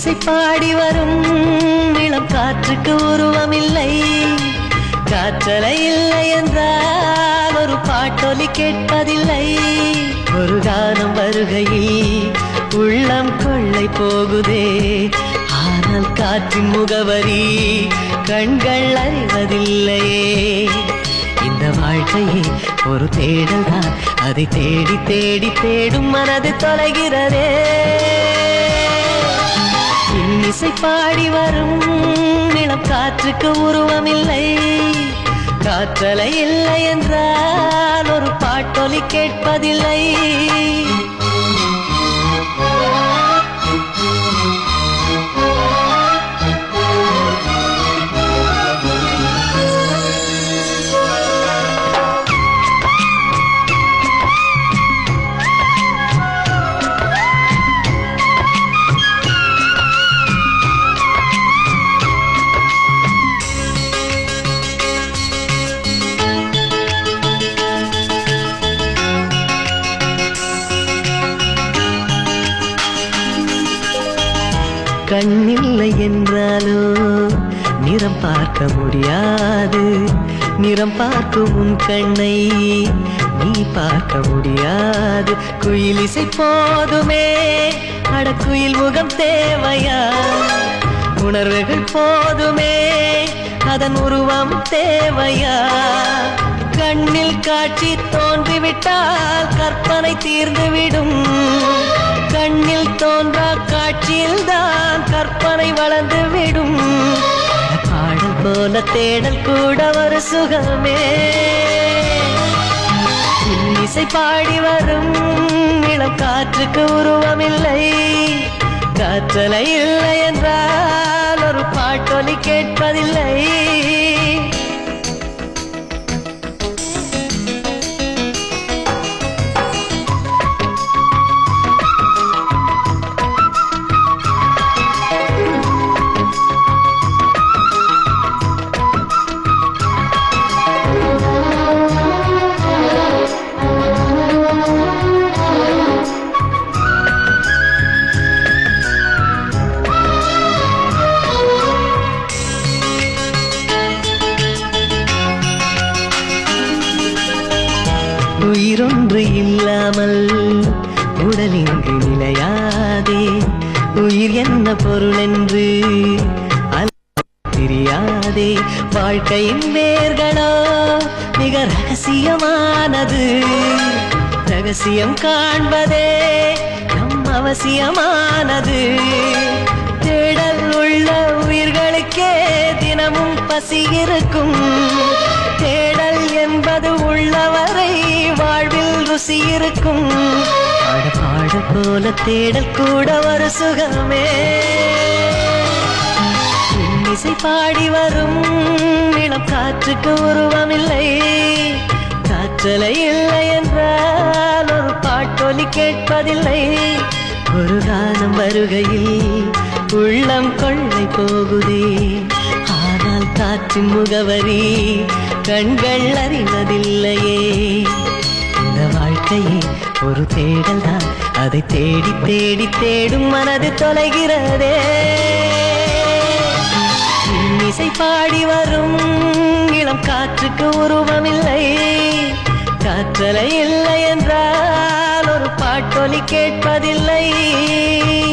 இன்னிசை பாடி வரும் இளம் காற்றுக்கு உருவமில்லை. காற்றலை இல்லை என்றால் ஒரு பாட்டொலி கேட்பதில்லை. ஒரு கானம் வருகையில் உள்ளம் கொள்ளை போகுதே, ஆனால் காற்றின் முகவரி கண்கள் அறிவதில்லையே. இந்த வாழ்க்கையே ஒரு தேடல் தான், அதை தேடி தேடி தேடும் மனது தொலைகிறதே. இன்னிசை பாடி வரும் இளம் காற்றுக்கு உருவமில்லை. காற்றலை இல்லை என்றால் ஒரு பாட்டொலி கேட்பதில்லை. கண்ணில்லை என்றாலோ நிறம் பார்க்க முடியாது. நிறம் பார்க்கும் உன் கண்ணை நீ பார்க்க முடியாது. குயிலிசை போதுமே, அடக்குயில் முகம் தேவையா? உணர்வுகள் போதுமே, அதன் உருவம் தேவையா? கண்ணில் காட்சி தோன்றிவிட்டால் கற்பனை தீர்ந்துவிடும். கண்ணில் தோன்றா காட்சியில் தான் கற்பனை வளர்ந்து விடும். பாடல் போல தேடல் கூட ஒரு சுகமே. இன்னிசை பாடி வரும் இளம் காற்றுக்கு உருவமில்லை. காற்றலை இல்லை என்றால் ஒரு பாட்டொலி கேட்பதில்லை. உயிரொன்று இல்லாமல் உடல் இங்கு நிலையாதே. உயிர் என்ன பொருள் என்று தெரியாதே. வாழ்க்கையின் வேர்களோ மிக ரகசியமானது. ரகசியம் காண்பதே நம் அவசியமானது. தேடல் உள்ள உயிர்களுக்கே தினமும் பசி இருக்கும். தேடல் என்பது உள்ளவரை வாழ்வில் ருசி இருக்கும். பாட போல தேடல் கூட ஒரு சுகமே. இன்னிசை பாடி வரும் இளம் காற்றுக்கு உருவமில்லை. காற்றலை இல்லை என்றால் ஒரு பாட்டொலி கேட்பதில்லை. ஒரு கானம் வருகையில் உள்ளம் கொள்ளை போகுதே, ஆனால் காற்றின் முகவரி கண்கள் அறிவதில்லையே. இந்த வாழ்க்கையே ஒரு தேடல் தான், அதை தேடி தேடி தேடும் மனது தொலைகிறதே. இன்னிசை பாடி வரும் இளம் காற்றுக்கு உருவமில்லை. காற்றலை இல்லை என்றால் ஒரு பாட்டொலி கேட்பதில்லை.